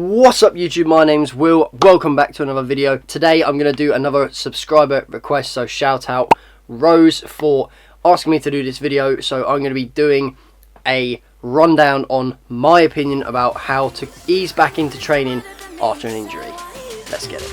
What's up YouTube, my name's Will, welcome back to another video. Today I'm going to do another subscriber request, so shout out Rose for asking me to do this video. So I'm going to be doing a rundown on my opinion about how to ease back into training after an injury. Let's get it.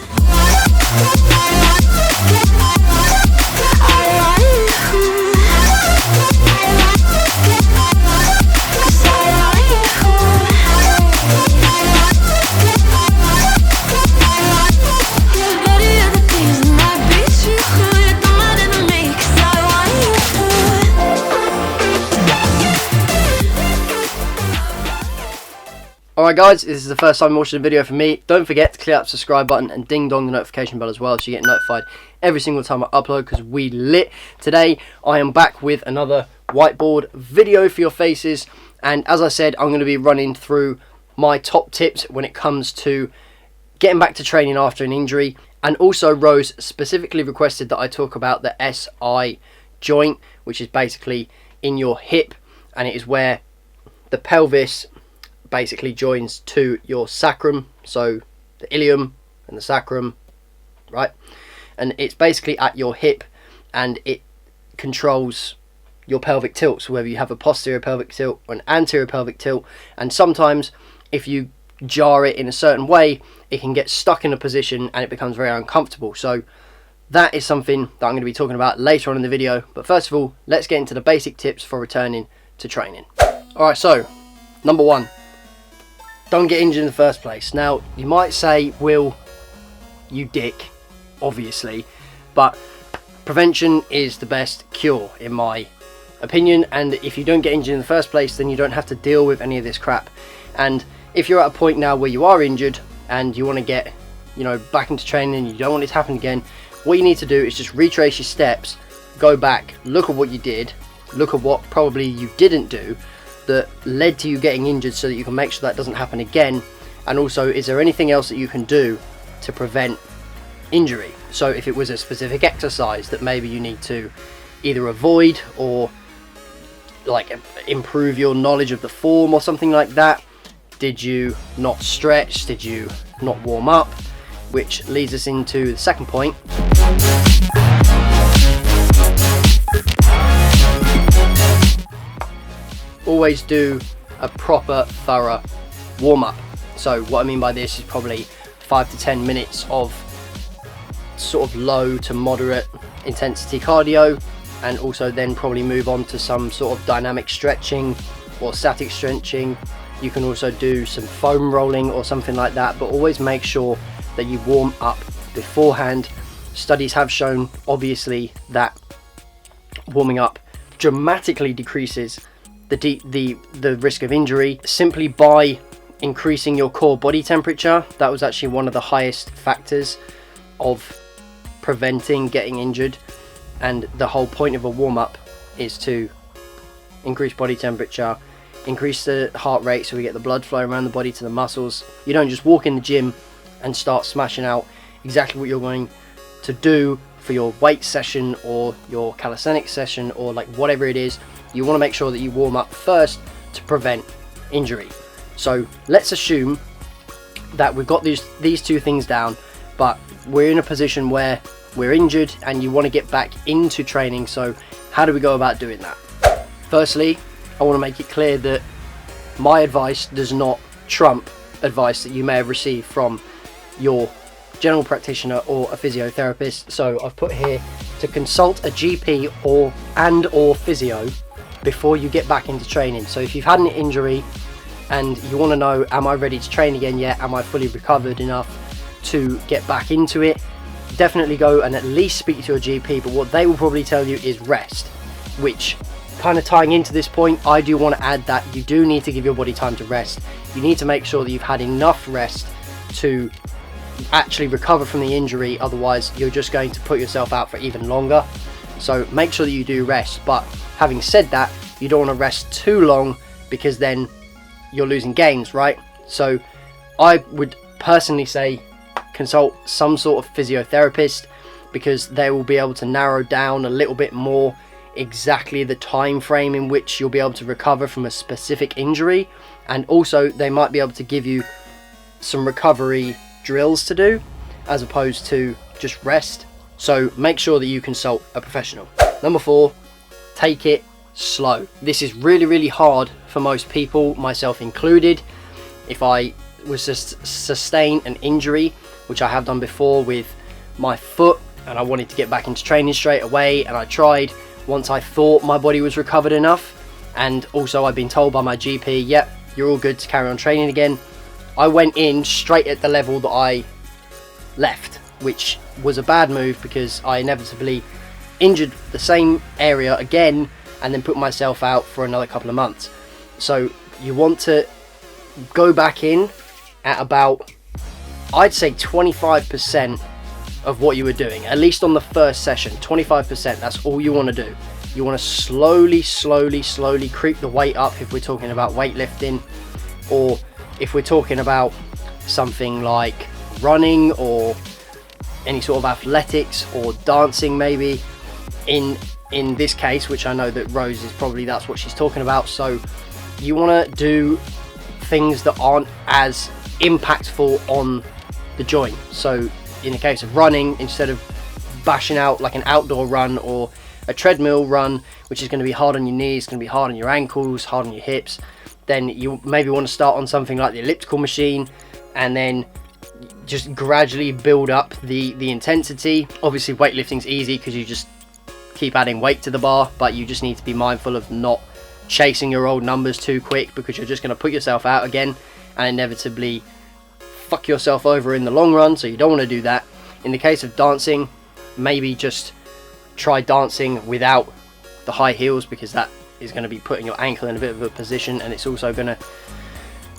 Alright guys, this is the first time watching a video from me. Don't forget to click that subscribe button and ding dong the notification bell as well, so you get notified every single time I upload, because we lit. Today I am back with another whiteboard video for your faces, and as I said, I'm going to be running through my top tips when it comes to getting back to training after an injury. And also Rose specifically requested that I talk about the SI joint, which is basically in your hip, and it is where the pelvis basically joins to your sacrum, so the ilium and the sacrum, right? And it's basically at your hip, and it controls your pelvic tilt, so whether you have a posterior pelvic tilt or an anterior pelvic tilt. And sometimes if you jar it in a certain way, it can get stuck in a position and it becomes very uncomfortable. So that is something that I'm going to be talking about later on in the video. But first of all, let's get into the basic tips for returning to training. Alright, so number one, don't get injured in the first place. Now, you might say, Will, you dick, obviously, but prevention is the best cure, in my opinion. And if you don't get injured in the first place, then you don't have to deal with any of this crap. And if you're at a point now where you are injured and you want to get, back into training and you don't want it to happen again, what you need to do is just retrace your steps, go back, look at what you did, look at what probably you didn't do that led to you getting injured, so that you can make sure that doesn't happen again. And also, is there anything else that you can do to prevent injury? So if it was a specific exercise that maybe you need to either avoid or like improve your knowledge of the form or something like that, did you not stretch, did you not warm up? Which leads us into the second point. Always do a proper, thorough warm-up. So what I mean by this is probably 5 to 10 minutes of sort of low to moderate intensity cardio, and also then probably move on to some sort of dynamic stretching or static stretching. You can also do some foam rolling or something like that, but always make sure that you warm up beforehand. Studies have shown, obviously, that warming up dramatically decreases the risk of injury simply by increasing your core body temperature. That was actually one of the highest factors of preventing getting injured, and the whole point of a warm-up is to increase body temperature, increase the heart rate, so we get the blood flow around the body to the muscles. You don't just walk in the gym and start smashing out exactly what you're going to do for your weight session or your calisthenics session or like whatever it is. You want to make sure that you warm up first to prevent injury. So let's assume that we've got these two things down, but we're in a position where we're injured and you want to get back into training. So how do we go about doing that? Firstly, I want to make it clear that my advice does not trump advice that you may have received from your general practitioner or a physiotherapist. So I've put here to consult a GP or physio before you get back into training. So if you've had an injury and you want to know, am I ready to train again yet? Am I fully recovered enough to get back into it? Definitely go and at least speak to your GP, but what they will probably tell you is rest, which kind of tying into this point, I do want to add that you do need to give your body time to rest. You need to make sure that you've had enough rest to actually recover from the injury, otherwise you're just going to put yourself out for even longer. So make sure that you do rest, but having said that, you don't want to rest too long, because then you're losing gains, right? So I would personally say consult some sort of physiotherapist, because they will be able to narrow down a little bit more exactly the time frame in which you'll be able to recover from a specific injury, and also they might be able to give you some recovery drills to do as opposed to just rest. So make sure that you consult a professional. Number 4, take it slow. This is really hard for most people, myself included. If I was to sustain an injury, which I have done before with my foot, and I wanted to get back into training straight away, and I tried once I thought my body was recovered enough, and also I've been told by my GP, yep, you're all good to carry on training again. I went in straight at the level that I left, which was a bad move because I inevitably injured the same area again and then put myself out for another couple of months. So you want to go back in at about, I'd say 25% of what you were doing, at least on the first session. 25%, that's all you want to do. You want to slowly creep the weight up if we're talking about weightlifting, or if we're talking about something like running or any sort of athletics or dancing maybe. In this case, which I know that Rose is probably, that's what she's talking about. So you want to do things that aren't as impactful on the joint. So in the case of running, instead of bashing out like an outdoor run or a treadmill run, which is going to be hard on your knees, going to be hard on your ankles, hard on your hips, then you maybe want to start on something like the elliptical machine and then just gradually build up the intensity. Obviously weightlifting's easy because you just keep adding weight to the bar, but you just need to be mindful of not chasing your old numbers too quick, because you're just going to put yourself out again and inevitably fuck yourself over in the long run. So you don't want to do that. In the case of dancing, maybe just try dancing without the high heels, because that is going to be putting your ankle in a bit of a position, and it's also going to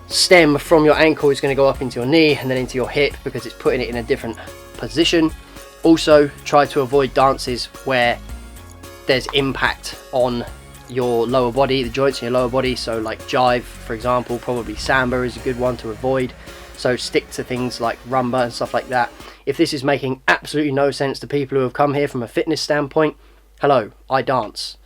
stem from your ankle, it's going to go up into your knee and then into your hip because it's putting it in a different position. Also try to avoid dances where there's impact on your lower body, the joints in your lower body. So like jive, for example, probably samba is a good one to avoid. So stick to things like rumba and stuff like that. If this is making absolutely no sense to people who have come here from a fitness standpoint, hello, I dance.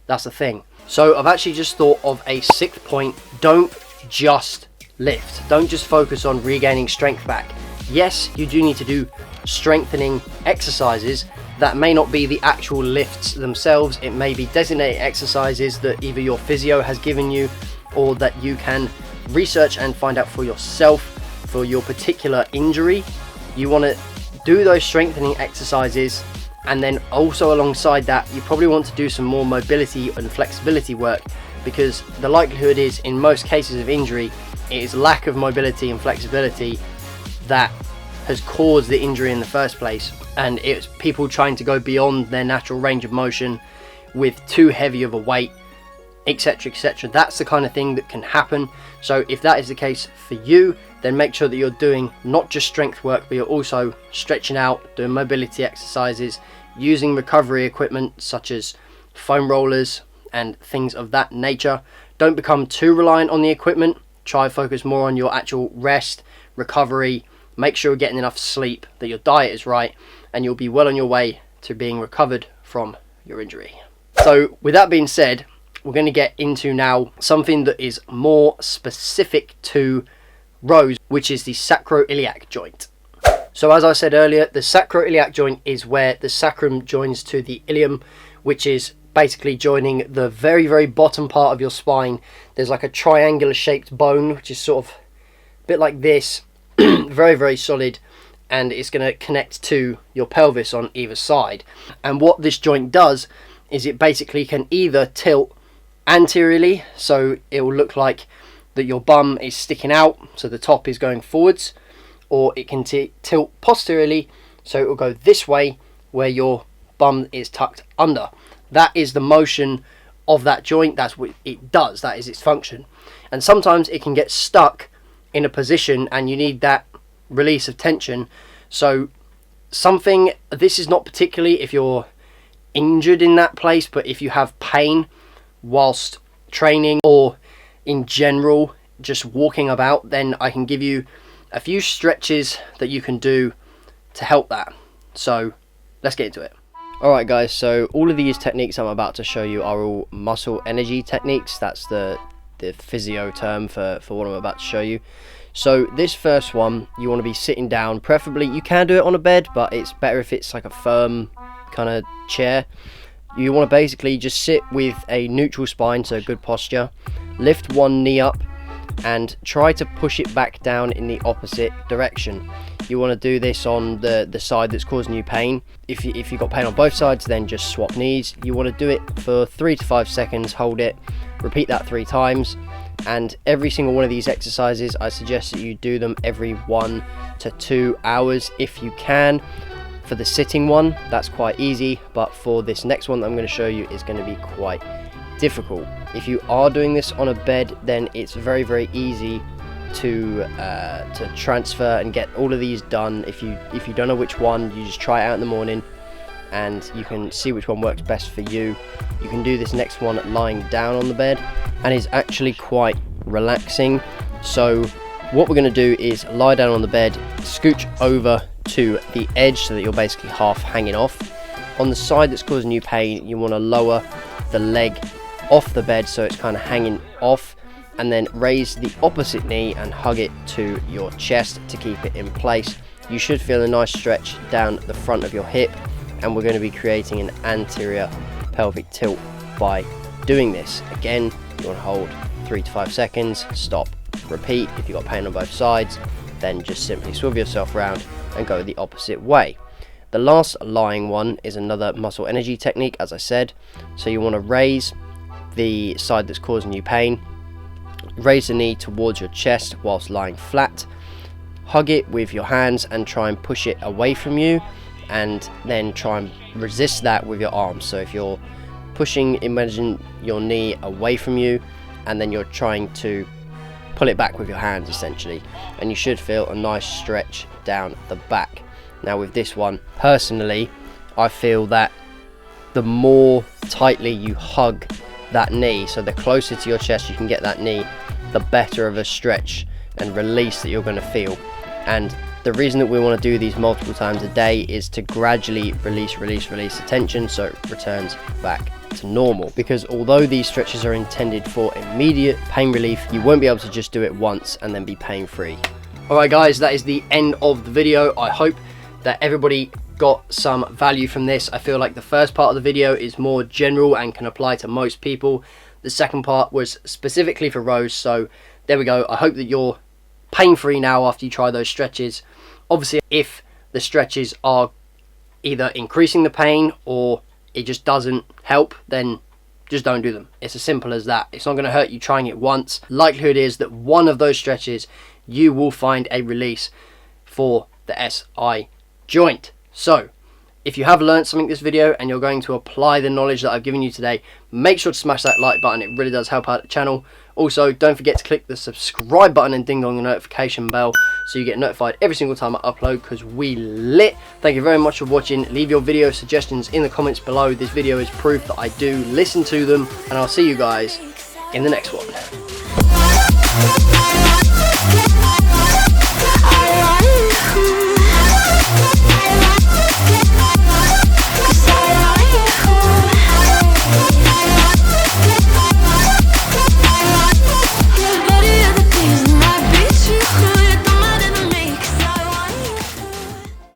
That's the thing. So I've actually just thought of a 6th point. Don't just lift. Don't just focus on regaining strength back. Yes, you do need to do strengthening exercises. That may not be the actual lifts themselves. It may be designated exercises that either your physio has given you or that you can research and find out for yourself for your particular injury. You want to do those strengthening exercises, and then also alongside that you probably want to do some more mobility and flexibility work, because the likelihood is in most cases of injury it is lack of mobility and flexibility that has caused the injury in the first place, and it's people trying to go beyond their natural range of motion with too heavy of a weight, etc, etc. That's the kind of thing that can happen. So if that is the case for you, then make sure that you're doing not just strength work, but you're also stretching out, doing mobility exercises, using recovery equipment such as foam rollers and things of that nature. Don't become too reliant on the equipment. Try to focus more on your actual rest, recovery. Make sure you're getting enough sleep, that your diet is right, and you'll be well on your way to being recovered from your injury. So with that being said, we're going to get into now something that is more specific to Rose, which is the sacroiliac joint. So as I said earlier, the sacroiliac joint is where the sacrum joins to the ilium, which is basically joining the very bottom part of your spine. There's like a triangular shaped bone, which is sort of a bit like this, very solid, and it's going to connect to your pelvis on either side. And what this joint does is it basically can either tilt anteriorly, so it will look like that your bum is sticking out, so the top is going forwards, or it can tilt posteriorly, so it will go this way where your bum is tucked under. That is the motion of that joint. That's what it does. That is its function. And sometimes it can get stuck in a position and you need that release of tension. So this is not particularly if you're injured in that place, but if you have pain whilst training or in general just walking about, then I can give you a few stretches that you can do to help that. So let's get into it. Alright guys, so all of these techniques I'm about to show you are all muscle energy techniques. That's the physio term for what I'm about to show you. So this first one, you want to be sitting down, preferably. You can do it on a bed, but it's better if it's like a firm kind of chair. You want to basically just sit with a neutral spine, so good posture. Lift one knee up and try to push it back down in the opposite direction. You want to do this on the side that's causing you pain. If you've got pain on both sides, then just swap knees. You want to do it for 3 to 5 seconds, hold it, repeat that 3 times. And every single one of these exercises, I suggest that you do them every 1 to 2 hours if you can. For the sitting one, that's quite easy, but for this next one that I'm going to show you is going to be quite difficult. If you are doing this on a bed, then it's very, very easy to transfer and get all of these done. If you don't know which one, you just try it out in the morning and you can see which one works best for you. You can do this next one lying down on the bed, and it's actually quite relaxing. So what we're going to do is lie down on the bed, scooch over to the edge so that you're basically half hanging off. On the side that's causing you pain, you want to lower the leg off the bed so it's kind of hanging off, and then raise the opposite knee and hug it to your chest to keep it in place. You should feel a nice stretch down the front of your hip, and we're going to be creating an anterior pelvic tilt by doing this. Again, you want to hold 3 to 5 seconds, stop, repeat. If you've got pain on both sides, then just simply swivel yourself around and go the opposite way. The last lying one is another muscle energy technique, as I said. So you want to raise the side that's causing you pain, raise the knee towards your chest whilst lying flat, hug it with your hands and try and push it away from you, and then try and resist that with your arms. So if you're pushing, imagine your knee away from you, and then you're trying to pull it back with your hands essentially, and you should feel a nice stretch down the back. Now with this one, personally, I feel that the more tightly you hug that knee, so the closer to your chest you can get that knee, the better of a stretch and release that you're going to feel. And the reason that we want to do these multiple times a day is to gradually release the tension so it returns back to normal. Because although these stretches are intended for immediate pain relief, you won't be able to just do it once and then be pain free. Alright guys, that is the end of the video. I hope that everybody got some value from this. I feel like the first part of the video is more general and can apply to most people. The second part was specifically for Rose, so there we go. I hope that you're pain-free now after you try those stretches. Obviously, if the stretches are either increasing the pain or it just doesn't help, then just don't do them. It's as simple as that. It's not going to hurt you trying it once. Likelihood is that one of those stretches you will find a release for the SI joint. So if you have learned something this video and you're going to apply the knowledge that I've given you today, make sure to smash that like button. It really does help out the channel. Also, don't forget to click the subscribe button and ding dong the notification bell so you get notified every single time I upload, because we lit. Thank you very much for watching. Leave your video suggestions in the comments below. This video is proof that I do listen to them, and I'll see you guys in the next one.